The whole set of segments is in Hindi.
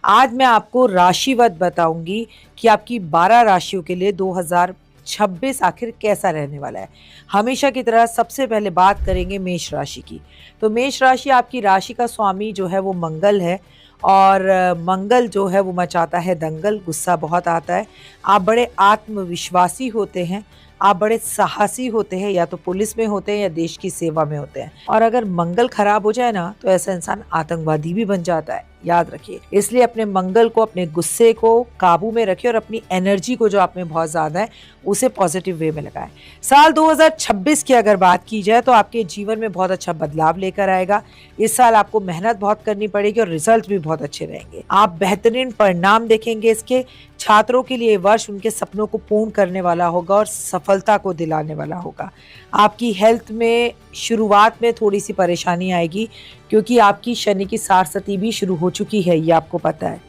आज मैं आपको राशिवत बताऊंगी कि आपकी 12 राशियों के लिए 2026 आखिर कैसा रहने वाला है। हमेशा की तरह सबसे पहले बात करेंगे मेष राशि की। तो मेष राशि, आपकी राशि का स्वामी जो है वो मंगल है और मंगल जो है वो मचाता है दंगल, गुस्सा बहुत आता है। आप बड़े आत्मविश्वासी होते हैं, आप बड़े साहसी होते हैं, या तो पुलिस में होते हैं या देश की सेवा में होते हैं। और अगर मंगल खराब हो जाए ना तो ऐसा इंसान आतंकवादी भी बन जाता है, याद रखिए। इसलिए अपने मंगल को, अपने गुस्से को काबू में रखिए और अपनी एनर्जी को जो आप में बहुत ज्यादा है उसे पॉजिटिव वे में लगाएं। साल 2026 की अगर बात की जाए तो आपके जीवन में बहुत अच्छा बदलाव लेकर आएगा। इस साल आपको मेहनत बहुत करनी पड़ेगी और रिजल्ट भी बहुत अच्छे रहेंगे। आप बेहतरीन परिणाम देखेंगे इसके। छात्रों के लिए वर्ष उनके सपनों को पूर्ण करने वाला होगा और सफलता को दिलाने वाला होगा। आपकी हेल्थ में शुरुआत में थोड़ी सी परेशानी आएगी क्योंकि आपकी शनि की सारसती भी शुरू हो चुकी है, ये आपको पता है।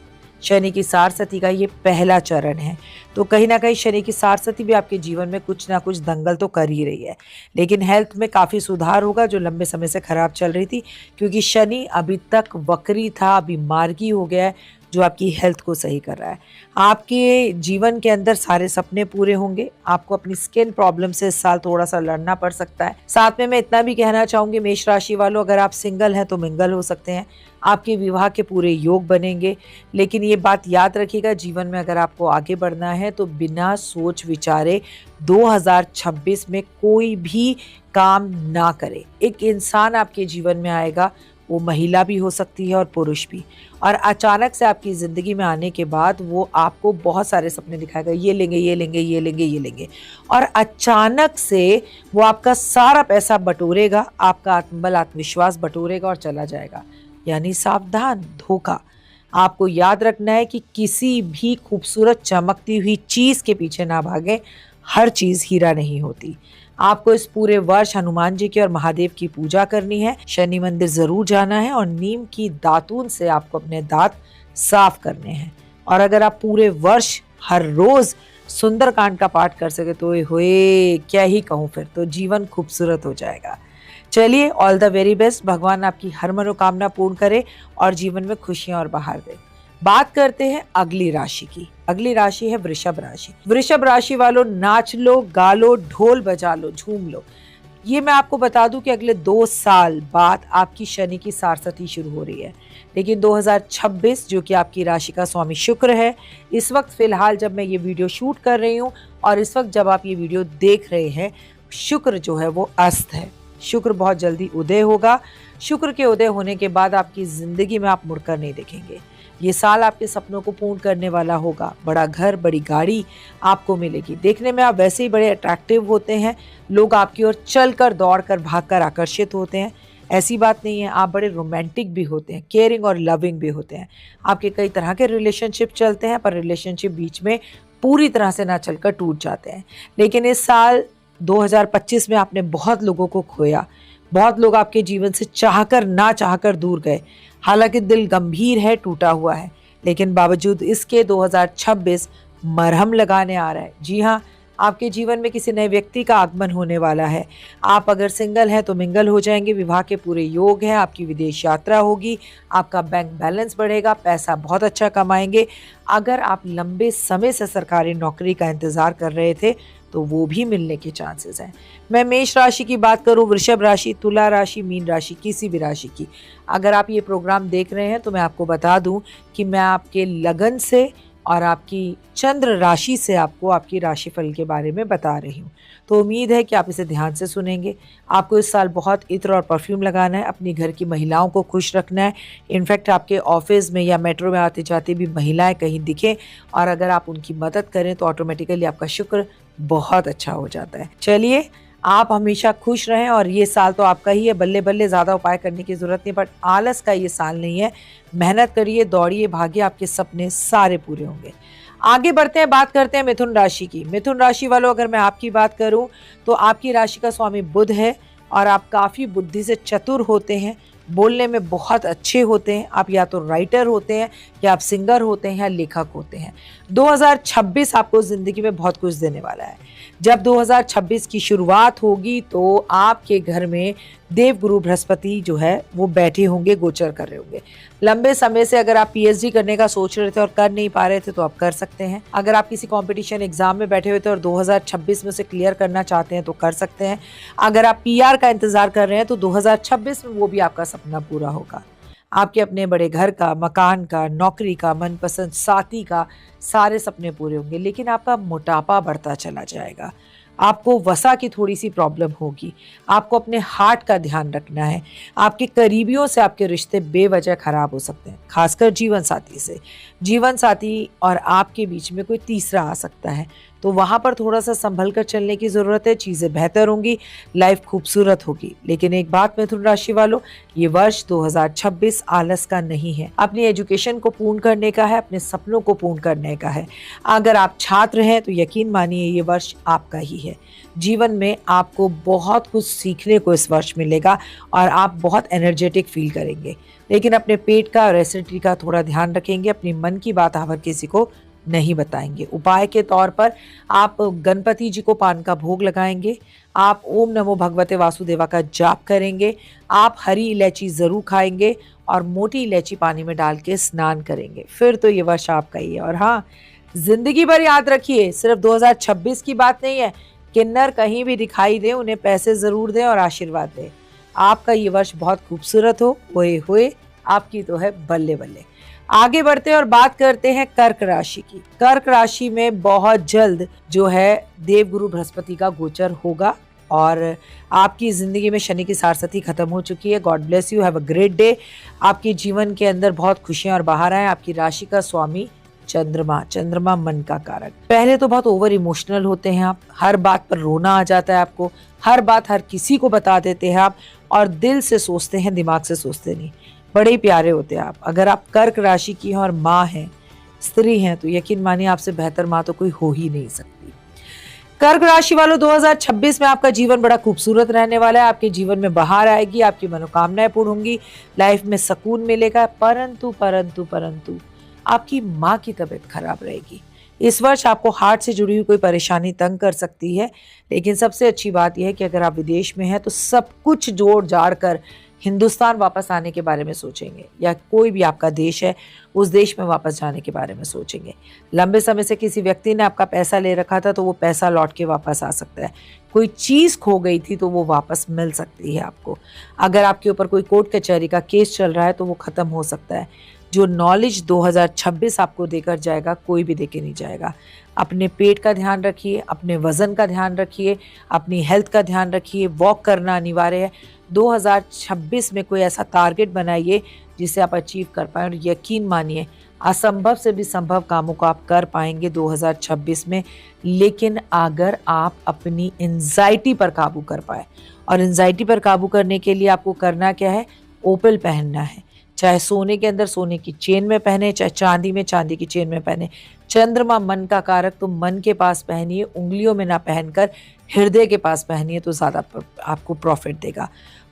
शनि की सारसती का ये पहला चरण है, तो कहीं ना कहीं शनि की सारसती भी आपके जीवन में कुछ ना कुछ दंगल तो कर ही रही है। लेकिन हेल्थ में काफ़ी सुधार होगा जो लंबे समय से खराब चल रही थी, क्योंकि शनि अभी तक वक्री था, अभी मार्गी हो गया है, जो आपकी हेल्थ को सही कर रहा है। आपके जीवन के अंदर सारे सपने पूरे होंगे। आपको अपनी स्किन प्रॉब्लम से इस साल थोड़ा सा लड़ना पड़ सकता है। साथ में मैं इतना भी कहना चाहूंगी मेष राशि वालों, अगर आप सिंगल हैं तो मिंगल हो सकते हैं, आपके विवाह के पूरे योग बनेंगे। लेकिन ये बात याद रखिएगा, जीवन में अगर आपको आगे बढ़ना है तो बिना सोच विचारे 2026 में कोई भी काम ना करे। एक इंसान आपके जीवन में आएगा, वो महिला भी हो सकती है और पुरुष भी, और अचानक से आपकी ज़िंदगी में आने के बाद वो आपको बहुत सारे सपने दिखाएगा, ये लेंगे, ये लेंगे, ये लेंगे, ये लेंगे, और अचानक से वो आपका सारा पैसा बटोरेगा, आपका आत्मबल, आत्मविश्वास बटोरेगा और चला जाएगा। यानी सावधान, धोखा। आपको याद रखना है कि किसी भी खूबसूरत चमकती हुई चीज़ के पीछे ना भागें, हर चीज़ हीरा नहीं होती। आपको इस पूरे वर्ष हनुमान जी की और महादेव की पूजा करनी है, शनि मंदिर जरूर जाना है और नीम की दातून से आपको अपने दांत साफ करने हैं। और अगर आप पूरे वर्ष हर रोज सुंदरकांड का पाठ कर सके तो होए क्या ही कहूँ, फिर तो जीवन खूबसूरत हो जाएगा। चलिए, ऑल द वेरी बेस्ट। भगवान आपकी हर मनोकामना पूर्ण करे और जीवन में खुशियां और बहार दे। बात करते हैं अगली राशि की। अगली राशि है वृषभ राशि। वृषभ राशि वालों, नाच लो, गा लो, ढोल बजा लो, झूम लो। ये मैं आपको बता दूं कि अगले 2 साल बाद आपकी शनि की सारसती शुरू हो रही है। लेकिन 2026 जो कि आपकी राशि का स्वामी शुक्र है, इस वक्त फिलहाल जब मैं ये वीडियो शूट कर रही हूँ और इस वक्त जब आप ये वीडियो देख रहे हैं, शुक्र जो है वो अस्त है। शुक्र बहुत जल्दी उदय होगा। शुक्र के उदय होने के बाद आपकी जिंदगी में आप मुड़कर नहीं देखेंगे। ये साल आपके सपनों को पूर्ण करने वाला होगा। बड़ा घर, बड़ी गाड़ी आपको मिलेगी। देखने में आप वैसे ही बड़े अट्रैक्टिव होते हैं, लोग आपकी ओर चलकर, दौड़कर, भागकर आकर्षित होते हैं। ऐसी बात नहीं है, आप बड़े रोमांटिक भी होते हैं, केयरिंग और लविंग भी होते हैं। आपके कई तरह के रिलेशनशिप चलते हैं, पर रिलेशनशिप बीच में पूरी तरह से ना चलकर टूट जाते हैं। लेकिन इस साल 2025 में आपने बहुत लोगों को खोया। बहुत लोग आपके जीवन से चाहकर ना चाहकर दूर गए। हालांकि दिल गंभीर है, टूटा हुआ है, लेकिन बावजूद इसके 2026 मरहम लगाने आ रहा है। जी हाँ, आपके जीवन में किसी नए व्यक्ति का आगमन होने वाला है। आप अगर सिंगल हैं तो मिंगल हो जाएंगे, विवाह के पूरे योग हैं, आपकी विदेश यात्रा होगी, आपका बैंक बैलेंस बढ़ेगा, पैसा बहुत अच्छा कमाएंगे। अगर आप लंबे समय से सरकारी नौकरी का इंतजार कर रहे थे तो वो भी मिलने के चांसेस हैं। मैं मेष राशि की बात करूं, वृषभ राशि, तुला राशि, मीन राशि, किसी भी राशि की अगर आप ये प्रोग्राम देख रहे हैं तो मैं आपको बता दूं कि मैं आपके लगन से और आपकी चंद्र राशि से आपको आपकी राशिफल के बारे में बता रही हूँ। तो उम्मीद है कि आप इसे ध्यान से सुनेंगे। आपको इस साल बहुत इत्र और परफ्यूम लगाना है, अपनी घर की महिलाओं को खुश रखना है। इनफैक्ट आपके ऑफिस में या मेट्रो में आते जाते भी महिलाएं कहीं दिखें और अगर आप उनकी मदद करें तो ऑटोमेटिकली आपका शुक्र बहुत अच्छा हो जाता है। चलिए, आप हमेशा खुश रहें और ये साल तो आपका ही है। बल्ले बल्ले, ज़्यादा उपाय करने की ज़रूरत नहीं, बट आलस का ये साल नहीं है। मेहनत करिए, दौड़िए, भागिए, आपके सपने सारे पूरे होंगे। आगे बढ़ते हैं, बात करते हैं मिथुन राशि की। मिथुन राशि वालों, अगर मैं आपकी बात करूं तो आपकी राशि का स्वामी बुध है और आप काफ़ी बुद्धि से चतुर होते हैं, बोलने में बहुत अच्छे होते हैं। आप या तो राइटर होते हैं या आप सिंगर होते हैं या लेखक होते हैं। 2026 आपको ज़िंदगी में बहुत कुछ देने वाला है। जब 2026 की शुरुआत होगी तो आपके घर में देवगुरु बृहस्पति जो है वो बैठे होंगे, गोचर कर रहे होंगे। लंबे समय से अगर आप पीएचडी करने का सोच रहे थे और कर नहीं पा रहे थे तो आप कर सकते हैं। अगर आप किसी कंपटीशन एग्जाम में बैठे हुए थे और 2026 में उसे क्लियर करना चाहते हैं तो कर सकते हैं। अगर आप पीआर का इंतजार कर रहे हैं तो 2026 में वो भी आपका सपना पूरा होगा। आपके अपने बड़े घर का, मकान का, नौकरी का, मनपसंद साथी का, सारे सपने पूरे होंगे। लेकिन आपका मोटापा बढ़ता चला जाएगा, आपको वसा की थोड़ी सी प्रॉब्लम होगी, आपको अपने हार्ट का ध्यान रखना है। आपके करीबियों से आपके रिश्ते बेवजह खराब हो सकते हैं, खासकर जीवन साथी से। जीवन साथी और आपके बीच में कोई तीसरा आ सकता है, तो वहाँ पर थोड़ा सा संभल कर चलने की ज़रूरत है। चीज़ें बेहतर होंगी, लाइफ खूबसूरत होगी। लेकिन एक बात मिथुन राशि वालों, ये वर्ष 2026 आलस का नहीं है। अपनी एजुकेशन को पूर्ण करने का है, अपने सपनों को पूर्ण करने का है। अगर आप छात्र हैं तो यकीन मानिए ये वर्ष आपका ही है। जीवन में आपको बहुत कुछ सीखने को इस वर्ष मिलेगा और आप बहुत एनर्जेटिक फील करेंगे। लेकिन अपने पेट का और एसिडिटी का थोड़ा ध्यान रखेंगे। अपनी मन की बात हर किसी को नहीं बताएंगे। उपाय के तौर पर आप गणपति जी को पान का भोग लगाएंगे, आप ओम नमो भगवते वासुदेवा का जाप करेंगे, आप हरी इलायची ज़रूर खाएंगे और मोटी इलायची पानी में डाल के स्नान करेंगे। फिर तो ये वर्ष आपका ही है। और हाँ, जिंदगी भर याद रखिए, सिर्फ 2026 की बात नहीं है। किन्नर कहीं भी दिखाई दे, उन्हें पैसे ज़रूर दें और आशीर्वाद दें। आपका ये वर्ष बहुत खूबसूरत हो। ओए होए, आपकी तो है बल्ले बल्ले। आगे बढ़ते हैं और बात करते हैं कर्क राशि की। कर्क राशि में बहुत जल्द जो है देवगुरु बृहस्पति का गोचर होगा और आपकी ज़िंदगी में शनि की सारसती खत्म हो चुकी है। God bless you, have a great day. आपके जीवन के अंदर बहुत खुशियां और बहार आए। आपकी राशि का स्वामी चंद्रमा मन का कारक। पहले तो बहुत ओवर इमोशनल होते हैं आप, हर बात पर रोना आ जाता है आपको, हर बात हर किसी को बता देते हैं आप और दिल से सोचते हैं, दिमाग से सोचते नहीं। बड़े ही प्यारे होते हैं आप। अगर आप कर्क राशि की हैं और माँ हैं, स्त्री हैं, तो यकीन मानिए आपसे बेहतर माँ तो कोई हो ही नहीं सकती। कर्क राशि वालों, 2026 में आपका जीवन बड़ा खूबसूरत रहने वाला है। आपके जीवन में बहार आएगी, आपकी मनोकामनाएं पूर्ण होंगी, लाइफ में सुकून मिलेगा। परंतु परंतु परंतु आपकी माँ की तबीयत खराब रहेगी। इस वर्ष आपको हार्ट से जुड़ी हुई कोई परेशानी तंग कर सकती है। लेकिन सबसे अच्छी बात यह है कि अगर आप विदेश में हैं तो सब कुछ जोड़ जाड़ कर हिंदुस्तान वापस आने के बारे में सोचेंगे, या कोई भी आपका देश है उस देश में वापस जाने के बारे में सोचेंगे। लंबे समय से किसी व्यक्ति ने आपका पैसा ले रखा था तो वो पैसा लौट के वापस आ सकता है। कोई चीज़ खो गई थी तो वो वापस मिल सकती है आपको। अगर आपके ऊपर कोई कोर्ट कचहरी का केस चल रहा है तो वो ख़त्म हो सकता है। जो नॉलेज 2026 आपको देकर जाएगा कोई भी देके नहीं जाएगा। अपने पेट का ध्यान रखिए, अपने वज़न का ध्यान रखिए, अपनी हेल्थ का ध्यान रखिए। वॉक करना अनिवार्य है। 2026 में कोई ऐसा टारगेट बनाइए जिसे आप अचीव कर पाएँ और यकीन मानिए असंभव से भी संभव कामों को आप कर पाएंगे 2026 में। लेकिन अगर आप अपनी एंजाइटी पर काबू कर पाए, और एंजाइटी पर काबू करने के लिए आपको करना क्या है, ओपल पहनना है। चाहे सोने के अंदर सोने की चेन में पहने, चाहे चांदी में चांदी की चेन में पहने। चंद्रमा मन का कारक, तो मन के पास पहनिए, उंगलियों में ना पहनकर हृदय के पास पहनिए तो ज़्यादा आपको प्रॉफिट देगा।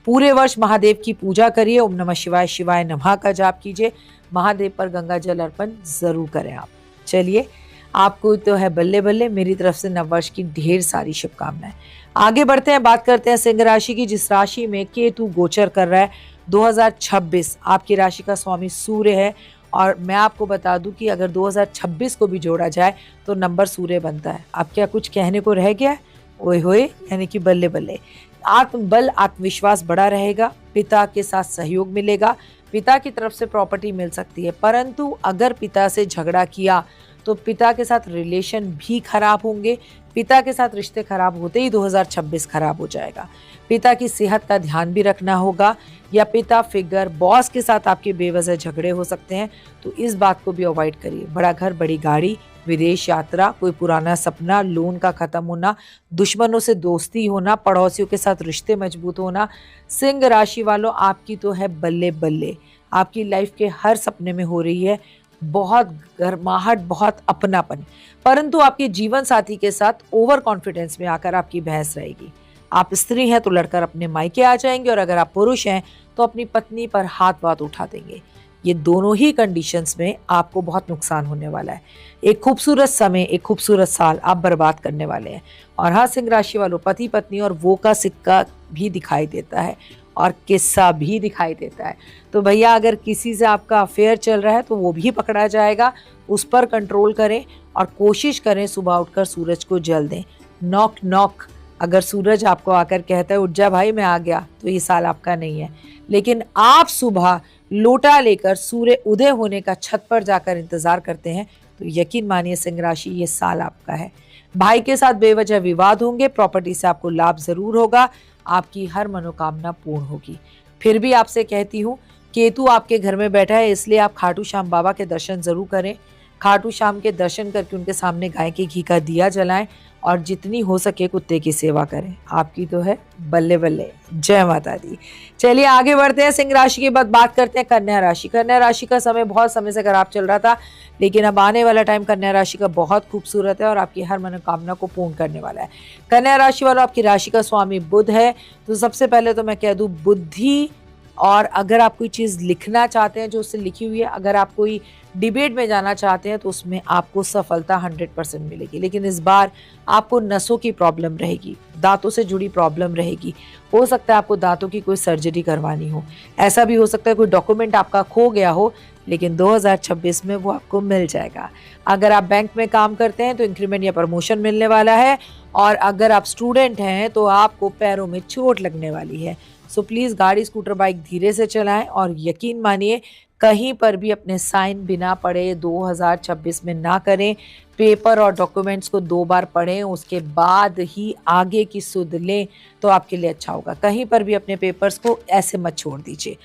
पूरे वर्ष महादेव की पूजा करिए। ओम नमः शिवाय, शिवाय नमः का जाप कीजिए। महादेव पर गंगा जल अर्पण ज़रूर करें आप। चलिए, आपको तो है बल्ले बल्ले। मेरी तरफ से नववर्ष की ढेर सारी शुभकामनाएं। आगे बढ़ते हैं, बात करते हैं सिंह राशि की, जिस राशि में केतु गोचर कर रहा है। 2026 आपकी राशि का स्वामी सूर्य है और मैं आपको बता दूं कि अगर 2026 को भी जोड़ा जाए तो नंबर सूर्य बनता है। अब क्या कुछ कहने को रह गया? ओए होए, यानी कि बल्ले बल्ले। आत्मबल, आत्मविश्वास बड़ा रहेगा। पिता के साथ सहयोग मिलेगा। पिता की तरफ से प्रॉपर्टी मिल सकती है। परंतु अगर पिता से झगड़ा किया तो पिता के साथ रिलेशन भी खराब होंगे। पिता के साथ रिश्ते खराब होते ही 2026 खराब हो जाएगा। पिता की सेहत का ध्यान भी रखना होगा, या पिता फिगर, बॉस के साथ आपके बेवजह झगड़े हो सकते हैं, तो इस बात को भी अवॉइड करिए। बड़ा घर, बड़ी गाड़ी, विदेश यात्रा, कोई पुराना सपना, लोन का खत्म होना, दुश्मनों से दोस्ती होना, पड़ोसियों के साथ रिश्ते मजबूत होना। सिंह राशि वालों, आपकी तो है बल्ले बल्ले। आपकी लाइफ के हर सपने में हो रही है बहुत गर्माहट, बहुत अपनापन। परंतु आपके जीवन साथी के साथ ओवर कॉन्फिडेंस में आकर आपकी बहस रहेगी। आप स्त्री हैं तो लड़कर अपने मायके आ जाएंगे और अगर आप पुरुष हैं तो अपनी पत्नी पर हाथ वाथ उठा देंगे। ये दोनों ही कंडीशंस में आपको बहुत नुकसान होने वाला है। एक खूबसूरत समय, एक खूबसूरत साल आप बर्बाद करने वाले हैं। और हाँ, सिंह राशि वालों, पति पत्नी और वो का सिक्का भी दिखाई देता है और किस्सा भी दिखाई देता है। तो भैया अगर किसी से आपका अफेयर चल रहा है तो वो भी पकड़ा जाएगा, उस पर कंट्रोल करें और कोशिश करें सुबह उठकर सूरज को जल दें। नॉक नॉक, अगर सूरज आपको आकर कहता है उठ जा भाई मैं आ गया, तो ये साल आपका नहीं है। लेकिन आप सुबह लोटा लेकर सूर्य उदय होने का छत पर जाकर इंतजार करते हैं तो यकीन मानिए सिंह राशि, ये साल आपका है। भाई के साथ बेवजह विवाद होंगे, प्रॉपर्टी से आपको लाभ जरूर होगा, आपकी हर मनोकामना पूर्ण होगी। फिर भी आपसे कहती हूँ, केतु आपके घर में बैठा है, इसलिए आप खाटू श्याम बाबा के दर्शन जरूर करें। खाटू श्याम के दर्शन करके उनके सामने गाय के घी का दिया जलाएं और जितनी हो सके कुत्ते की सेवा करें। आपकी तो है बल्ले बल्ले। जय माता दी। चलिए आगे बढ़ते हैं, सिंह राशि के बाद बात करते हैं कन्या राशि। कन्या राशि का समय बहुत समय से खराब चल रहा था, लेकिन अब आने वाला टाइम कन्या राशि का बहुत खूबसूरत है और आपकी हर मनोकामना को पूर्ण करने वाला है। कन्या राशि वालों, आपकी राशि का स्वामी बुध है, तो सबसे पहले तो मैं कह दूं बुद्धि, और अगर आप कोई चीज़ लिखना चाहते हैं जो उससे लिखी हुई है, अगर आप कोई डिबेट में जाना चाहते हैं तो उसमें आपको सफलता 100% मिलेगी। लेकिन इस बार आपको नसों की प्रॉब्लम रहेगी, दांतों से जुड़ी प्रॉब्लम रहेगी। हो सकता है आपको दांतों की कोई सर्जरी करवानी हो, ऐसा भी हो सकता है कोई डॉक्यूमेंट आपका खो गया हो, लेकिन 2026 में वो आपको मिल जाएगा। अगर आप बैंक में काम करते हैं तो इंक्रीमेंट या प्रमोशन मिलने वाला है, और अगर आप स्टूडेंट हैं तो आपको पैरों में चोट लगने वाली है। सो प्लीज़ गाड़ी स्कूटर बाइक धीरे से चलाएं और यकीन मानिए कहीं पर भी अपने साइन बिना पढ़े 2026 में ना करें। पेपर और डॉक्यूमेंट्स को 2 बार पढ़ें, उसके बाद ही आगे की सुध लें तो आपके लिए अच्छा होगा। कहीं पर भी अपने पेपर्स को ऐसे मत छोड़ दीजिए।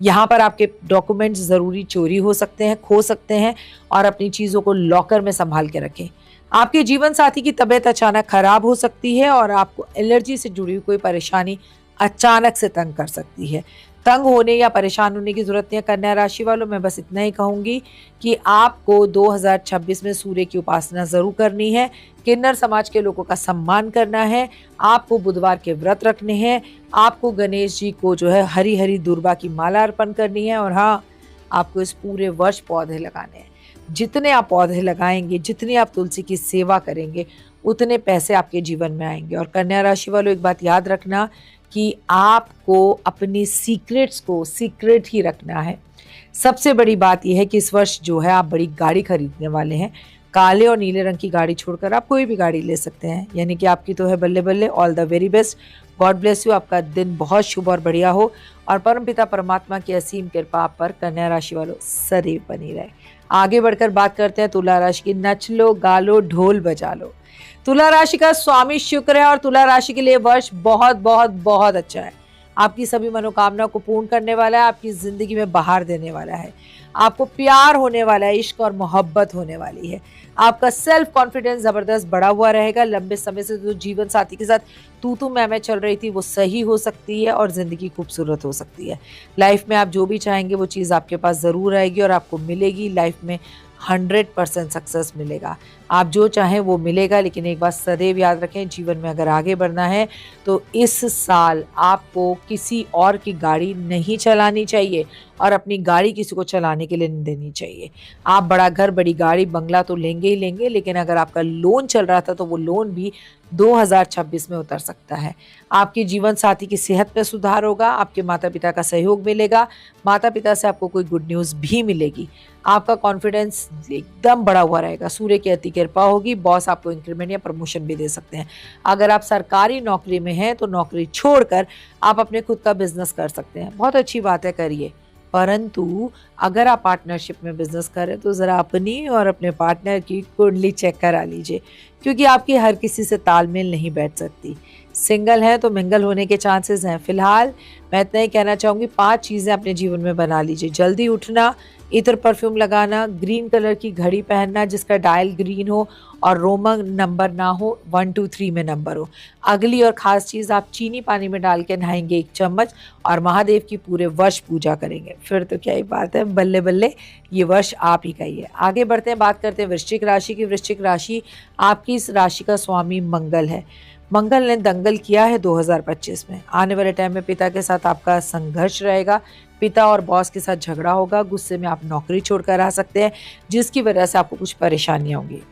यहाँ पर आपके डॉक्यूमेंट्स ज़रूरी चोरी हो सकते हैं, खो सकते हैं, और अपनी चीज़ों को लॉकर में संभाल के रखें। आपके जीवन साथी की तबीयत अचानक खराब हो सकती है और आपको एलर्जी से जुड़ी हुई कोई परेशानी अचानक से तंग कर सकती है। तंग होने या परेशान होने की जरूरत नहीं है कन्या राशि वालों। मैं बस इतना ही कहूंगी कि आपको 2026 में सूर्य की उपासना जरूर करनी है, किन्नर समाज के लोगों का सम्मान करना है, आपको बुधवार के व्रत रखने हैं, आपको गणेश जी को जो है हरी हरी दुर्वा की माला अर्पण करनी है, और हाँ, आपको इस पूरे वर्ष पौधे लगाने हैं। जितने आप पौधे लगाएंगे, जितनी आप तुलसी की सेवा करेंगे, उतने पैसे आपके जीवन में आएंगे। और कन्या राशि वालों, एक बात याद रखना कि आपको अपनी सीक्रेट्स को सीक्रेट ही रखना है। सबसे बड़ी बात यह है कि इस वर्ष जो है आप बड़ी गाड़ी खरीदने वाले हैं। काले और नीले रंग की गाड़ी छोड़कर आप कोई भी गाड़ी ले सकते हैं, यानी कि आपकी तो है बल्ले बल्ले। All the very best, God bless you. आपका दिन बहुत शुभ और बढ़िया हो, और परमपिता परमात्मा की असीम कृपा आप पर कन्या राशि वालों सदैव बनी रहे। आगे बढ़कर बात करते हैं तुला राशि की। नच लो, गा लो, ढोल बजा लो। तुला राशि का स्वामी शुक्र है और तुला राशि के लिए वर्ष बहुत बहुत बहुत अच्छा है। आपकी सभी मनोकामना को पूर्ण करने वाला है, आपकी जिंदगी में बहार देने वाला है, आपको प्यार होने वाला है, इश्क और मोहब्बत होने वाली है। आपका सेल्फ कॉन्फिडेंस जबरदस्त बढ़ा हुआ रहेगा। लंबे समय से जो जीवन साथी के साथ तू मैं चल रही थी वो सही हो सकती है और जिंदगी खूबसूरत हो सकती है। लाइफ में आप जो भी चाहेंगे वो चीज़ आपके पास ज़रूर आएगी और आपको मिलेगी। लाइफ में 100% सक्सेस मिलेगा। आप जो चाहें वो मिलेगा, लेकिन एक बात सदैव याद रखें, जीवन में अगर आगे बढ़ना है तो इस साल आपको किसी और की गाड़ी नहीं चलानी चाहिए और अपनी गाड़ी किसी को चलाने के लिए नहीं देनी चाहिए। आप बड़ा घर, बड़ी गाड़ी, बंगला तो लेंगे ही लेंगे, लेकिन अगर आपका लोन चल रहा था तो वो लोन भी 2026 में उतर सकता है। आपके जीवन साथी की सेहत में सुधार होगा, आपके माता पिता का सहयोग मिलेगा, माता पिता से आपको कोई गुड न्यूज़ भी मिलेगी। आपका कॉन्फिडेंस एकदम बढ़ा हुआ रहेगा, सूर्य की अति कृपा होगी, बॉस आपको इंक्रीमेंट या प्रमोशन भी दे सकते हैं। अगर आप सरकारी नौकरी में हैं तो नौकरी छोड़कर आप अपने खुद का बिजनेस कर सकते हैं, बहुत अच्छी बात है, करिए। परंतु अगर आप पार्टनरशिप में बिजनेस करें तो ज़रा अपनी और अपने पार्टनर की कुंडली चेक करा लीजिए, क्योंकि आपकी हर किसी से तालमेल नहीं बैठ सकती। सिंगल है तो मिंगल होने के चांसेस हैं। फिलहाल मैं इतना ही कहना चाहूँगी, 5 चीज़ें अपने जीवन में बना लीजिए। जल्दी उठना, इत्र परफ्यूम लगाना, ग्रीन कलर की घड़ी पहनना जिसका डायल ग्रीन हो और रोमन नंबर ना हो, 1 2 3 में नंबर हो। अगली और ख़ास चीज़, आप चीनी पानी में डाल के नहाएंगे 1 चम्मच और महादेव की पूरे वर्ष पूजा करेंगे। फिर तो क्या ही बात है, बल्ले बल्ले, ये वर्ष आप ही का ही है। आगे बढ़ते हैं, बात करते हैं वृश्चिक राशि की। वृश्चिक राशि, आपकी इस राशि का स्वामी मंगल है। मंगल ने दंगल किया है 2025 में। आने वाले टाइम में पिता के साथ आपका संघर्ष रहेगा, पिता और बॉस के साथ झगड़ा होगा, गुस्से में आप नौकरी छोड़कर आ सकते हैं, जिसकी वजह से आपको कुछ परेशानियां होंगी।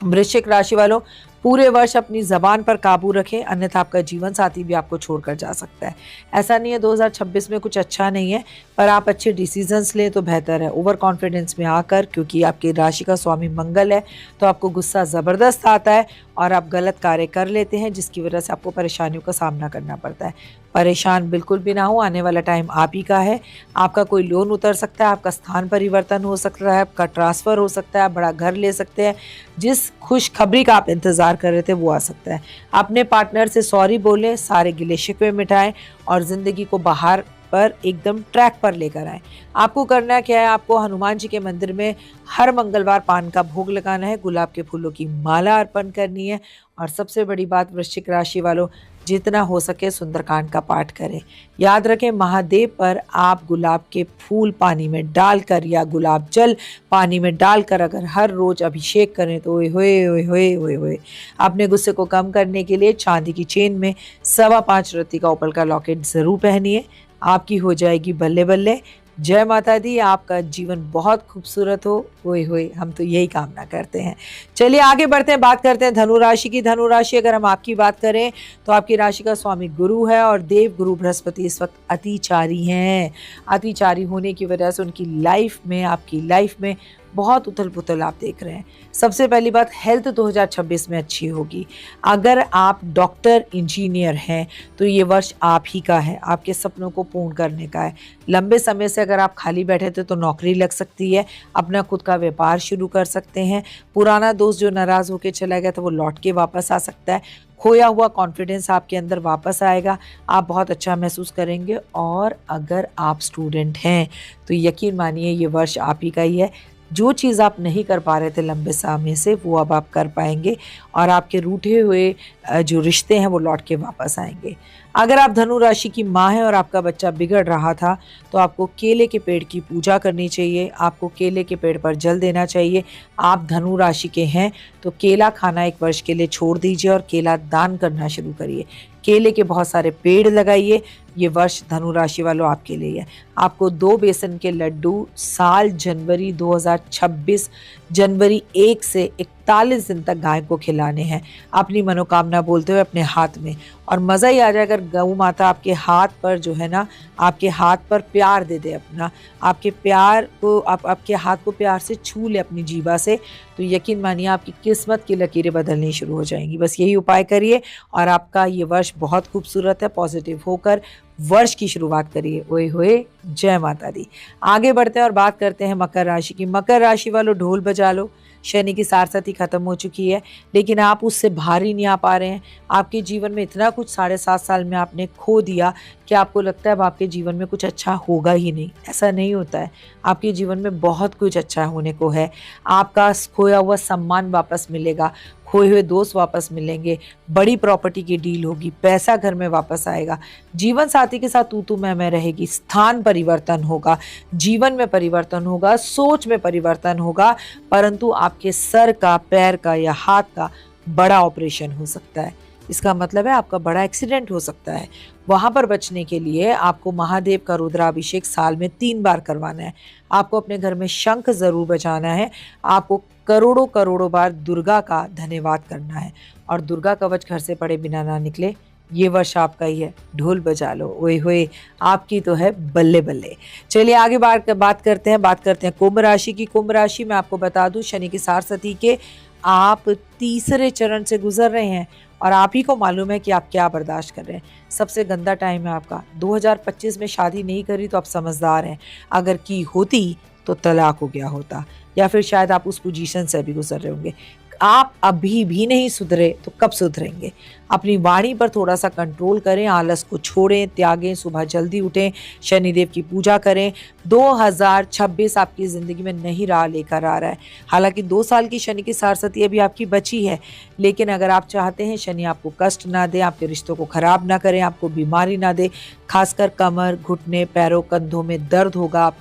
वृश्चिक राशि वालों, पूरे वर्ष अपनी जबान पर काबू रखें, अन्यथा आपका जीवन साथी भी आपको छोड़कर जा सकता है। ऐसा नहीं है 2026 में कुछ अच्छा नहीं है, पर आप अच्छे डिसीजंस लें तो बेहतर है। ओवर कॉन्फिडेंस में आकर, क्योंकि आपकी राशि का स्वामी मंगल है, तो आपको गुस्सा ज़बरदस्त आता है और आप गलत कार्य कर लेते हैं, जिसकी वजह से आपको परेशानियों का सामना करना पड़ता है। परेशान बिल्कुल भी ना हो, आने वाला टाइम आप ही का है। आपका कोई लोन उतर सकता है, आपका स्थान परिवर्तन हो सकता है, आपका ट्रांसफ़र हो सकता है, आप बड़ा घर ले सकते हैं। जिस खुशखबरी का आप इंतज़ार कर रहे थे वो आ सकता है। अपने पार्टनर से सॉरी बोलें, सारे गिले शिकवे मिटाएं और ज़िंदगी को बाहर पर एकदम ट्रैक पर लेकर आएं। आपको करना क्या है, आपको हनुमान जी के मंदिर में हर मंगलवार पान का भोग लगाना है, गुलाब के फूलों की माला अर्पण करनी है और सबसे बड़ी बात वृश्चिक राशि वालों, जितना हो सके सुंदरकांड का पाठ करें। याद रखें, महादेव पर आप गुलाब के फूल पानी में डालकर या गुलाब जल पानी में डालकर अगर हर रोज अभिषेक करें तो ओए होए ओए होए ओए होए। अपने गुस्से को कम करने के लिए चांदी की चेन में 5.25 रत्ती का ओपल का लॉकेट जरूर पहनिए, आपकी हो जाएगी बल्ले बल्ले। जय माता दी, आपका जीवन बहुत खूबसूरत हो। ओए होए, हम तो यही कामना करते हैं। चलिए आगे बढ़ते हैं, बात करते हैं धनु राशि की। धनु राशि अगर हम आपकी बात करें तो आपकी राशि का स्वामी गुरु है और देव गुरु बृहस्पति इस वक्त अतिचारी हैं। अतिचारी होने की वजह से उनकी लाइफ में, आपकी लाइफ में बहुत उथल पुथल आप देख रहे हैं। सबसे पहली बात, हेल्थ 2026 में अच्छी होगी। अगर आप डॉक्टर इंजीनियर हैं तो ये वर्ष आप ही का है, आपके सपनों को पूर्ण करने का है। लंबे समय से अगर आप खाली बैठे थे तो नौकरी लग सकती है, अपना खुद का व्यापार शुरू कर सकते हैं। पुराना दोस्त जो नाराज़ होकर चला गया था वो लौट के वापस आ सकता है। खोया हुआ कॉन्फिडेंस आपके अंदर वापस आएगा, आप बहुत अच्छा महसूस करेंगे। और अगर आप स्टूडेंट हैं तो यकीन मानिए ये वर्ष आप ही का ही है। जो चीज़ आप नहीं कर पा रहे थे लंबे समय से वो अब आप कर पाएंगे और आपके रूठे हुए जो रिश्ते हैं वो लौट के वापस आएंगे। अगर आप धनु राशि की माँ हैं और आपका बच्चा बिगड़ रहा था तो आपको केले के पेड़ की पूजा करनी चाहिए, आपको केले के पेड़ पर जल देना चाहिए। आप धनु राशि के हैं तो केला खाना एक वर्ष के लिए छोड़ दीजिए और केला दान करना शुरू करिए। केले के बहुत सारे पेड़ लगाइए, ये वर्ष धनु राशि वालों आपके लिए है। आपको 2 बेसन के लड्डू साल जनवरी 2026 जनवरी 1 से 41 दिन तक गाय को खिलाने हैं, अपनी मनोकामना बोलते हुए अपने हाथ में। और मज़ा ही आ जाए अगर गौ माता आपके हाथ पर जो है ना, आपके हाथ पर प्यार दे दे अपना, आपके प्यार को आपके हाथ को प्यार से छू ले अपनी जीभा से, तो यकीन मानिए आपकी किस्मत की लकीरें बदलनी शुरू हो जाएंगी। बस यही उपाय करिए और आपका ये वर्ष बहुत खूबसूरत है। पॉजिटिव होकर वर्ष की शुरुआत करिए। ओए होए, जय माता दी। आगे बढ़ते हैं और बात करते हैं मकर राशि की। मकर राशि वालों, ढोल बजा लो। शनि की सारसाथी खत्म हो चुकी है, लेकिन आप उससे बाहर ही नहीं आ पा रहे हैं। आपके जीवन में इतना कुछ 7.5 साल में आपने खो दिया कि आपको लगता है अब आपके जीवन में कुछ अच्छा होगा ही नहीं। ऐसा नहीं होता है, आपके जीवन में बहुत कुछ अच्छा होने को है। आपका खोया हुआ सम्मान वापस मिलेगा, खोए हुए दोस्त वापस मिलेंगे, बड़ी प्रॉपर्टी की डील होगी, पैसा घर में वापस आएगा, जीवन साथी के साथ तू मैं रहेगी, स्थान परिवर्तन होगा, जीवन में परिवर्तन होगा, सोच में परिवर्तन होगा। परंतु आपके सर का, पैर का या हाथ का बड़ा ऑपरेशन हो सकता है। इसका मतलब है आपका बड़ा एक्सीडेंट हो सकता है। वहां पर बचने के लिए आपको महादेव का रुद्राभिषेक साल में 3 बार करवाना है। आपको अपने घर में शंख जरूर बजाना है। आपको करोड़ों करोड़ों बार दुर्गा का धन्यवाद करना है और दुर्गा कवच घर से पड़े बिना ना निकले। ये वर्ष आपका ही है, ढोल बजा लो। ओए होए, आपकी तो है बल्ले बल्ले। चलिए आगे बात करते हैं कुंभ राशि की। कुंभ राशि में आपको बता दूं, शनि की सारसती के आप 3रे चरण से गुजर रहे हैं और आप ही को मालूम है कि आप क्या बर्दाश्त कर रहे हैं। सबसे गंदा टाइम है आपका। 2025 में शादी नहीं करी तो आप समझदार हैं, अगर की होती तो तलाक हो गया होता, या फिर शायद आप उस पोजीशन से भी गुजर रहे होंगे। आप अभी भी नहीं सुधरे तो कब सुधरेंगे। अपनी वाणी पर थोड़ा सा कंट्रोल करें, आलस को छोड़ें, त्यागें, सुबह जल्दी उठें, शनिदेव की पूजा करें। 2026 आपकी ज़िंदगी में नई राह लेकर आ रहा है। हालांकि 2 साल की शनि की सारसती अभी आपकी बची है, लेकिन अगर आप चाहते हैं शनि आपको कष्ट ना दे, आपके रिश्तों को खराब ना करें, आपको बीमारी ना दे, खासकर कमर, घुटने, पैरों, कंधों में दर्द होगा,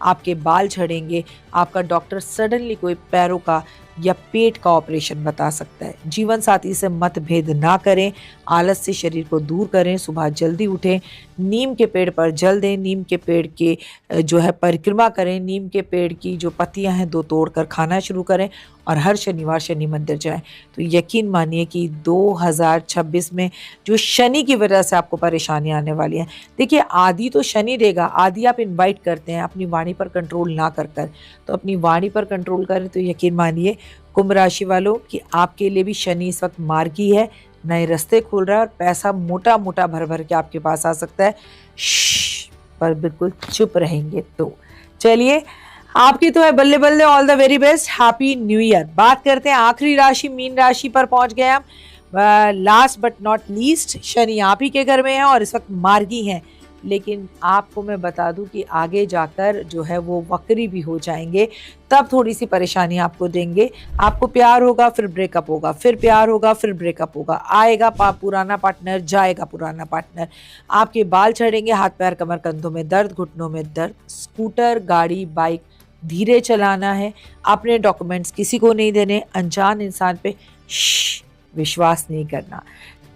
आपके बाल झड़ेंगे, आपका डॉक्टर सडनली कोई पैरों का या पेट का ऑपरेशन बता सकता है। जीवन साथी से मतभेद ना करें, आलस से शरीर को दूर करें, सुबह जल्दी उठें, नीम के पेड़ पर जल दें, नीम के पेड़ के जो है परिक्रमा करें, नीम के पेड़ की जो पत्तियां हैं 2 तोड़कर खाना शुरू करें और हर शनिवार शनि मंदिर जाएं। तो यकीन मानिए कि 2026 में जो शनि की वजह से आपको परेशानी आने वाली है, देखिए आदि तो शनि देगा, आदि आप इनवाइट करते हैं अपनी वाणी पर कंट्रोल ना कर कर, तो अपनी वाणी पर कंट्रोल करें। तो यकीन मानिए कुंभ राशि वालों कि आपके लिए भी शनि इस वक्त मार्गी है, नए रास्ते खोल रहा है और पैसा मोटा मोटा भर भर के आपके पास आ सकता है। पर बिल्कुल चुप रहेंगे तो। चलिए, आपकी तो है बल्ले बल्ले, all the very best, happy new year. बात करते हैं आखिरी राशि मीन राशि पर पहुंच गए हम। Last but not least, Shani आप ही के घर में है और इस वक्त मार्गी हैं, लेकिन आपको मैं बता दूं कि आगे जाकर जो है वो वक्री भी हो जाएंगे, तब थोड़ी सी परेशानी आपको देंगे। आपको प्यार होगा फिर ब्रेकअप होगा, फिर प्यार होगा फिर ब्रेकअप होगा, आएगा पुराना पार्टनर, जाएगा पुराना पार्टनर, आपके बाल झड़ेंगे, हाथ पैर कमर कंधों में दर्द, घुटनों में दर्द। स्कूटर गाड़ी बाइक धीरे चलाना है, अपने डॉक्यूमेंट्स किसी को नहीं देने, अनजान इंसान पे विश्वास नहीं करना,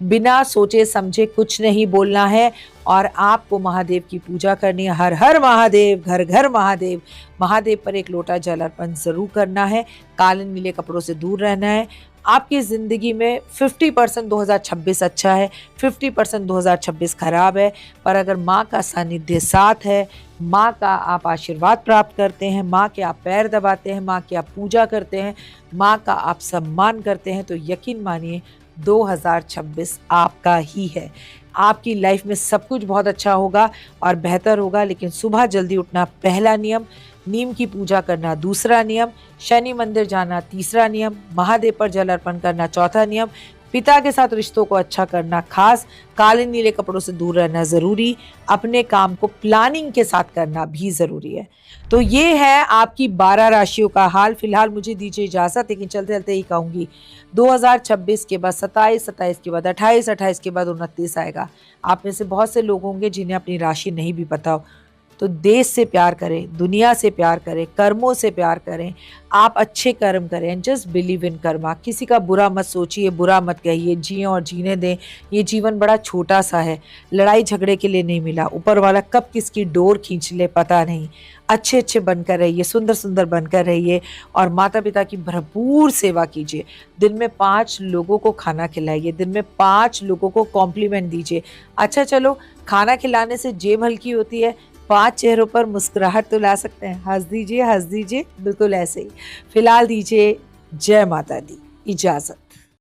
बिना सोचे समझे कुछ नहीं बोलना है और आपको महादेव की पूजा करनी है। हर हर महादेव, घर घर महादेव। महादेव पर एक लोटा जल अर्पण जरूर करना है, काले नीले कपड़ों से दूर रहना है। आपकी ज़िंदगी में 50% 2026 अच्छा है, 50% 2026 खराब है। पर अगर माँ का सानिध्य साथ है, माँ का आप आशीर्वाद प्राप्त करते हैं, माँ के आप पैर दबाते हैं, माँ की आप पूजा करते हैं, माँ का आप सम्मान करते हैं, तो यकीन मानिए 2026 आपका ही है। आपकी लाइफ में सब कुछ बहुत अच्छा होगा और बेहतर होगा। लेकिन सुबह जल्दी उठना पहला नियम, नीम की पूजा करना दूसरा नियम, शनि मंदिर जाना तीसरा नियम, महादेव पर जल अर्पण करना चौथा नियम, पिता के साथ रिश्तों को अच्छा करना खास, काले नीले कपड़ों से दूर रहना ज़रूरी, अपने काम को प्लानिंग के साथ करना भी ज़रूरी है। तो ये है आपकी 12 राशियों का हाल। फिलहाल मुझे दीजिए इजाज़त, लेकिन चलते चलते ही कहूँगी 2026 के बाद 27, 27 के बाद 28, 28 के बाद 29 आएगा। आप में से बहुत से लोग होंगे जिन्हें अपनी राशि नहीं भी पता हो। तो देश से प्यार करें, दुनिया से प्यार करें, कर्मों से प्यार करें, आप अच्छे कर्म करें, जस्ट बिलीव इन कर्मा। किसी का बुरा मत सोचिए, बुरा मत कहिए, जिए और जीने दें। ये जीवन बड़ा छोटा सा है, लड़ाई झगड़े के लिए नहीं मिला। ऊपर वाला कब किसकी डोर खींच ले पता नहीं। अच्छे अच्छे बनकर रहिए, सुंदर सुंदर बनकर रहिए और माता पिता की भरपूर सेवा कीजिए। दिन में 5 लोगों को खाना खिलाइए, दिन में 5 लोगों को कॉम्प्लीमेंट दीजिए। अच्छा चलो, खाना खिलाने से जेब हल्की होती है, 5 चेहरों पर मुस्कुराहट तो ला सकते हैं। हंस दीजिए, हंस दीजिए, बिल्कुल ऐसे ही। फिलहाल दीजिए जय माता दी इजाज़त।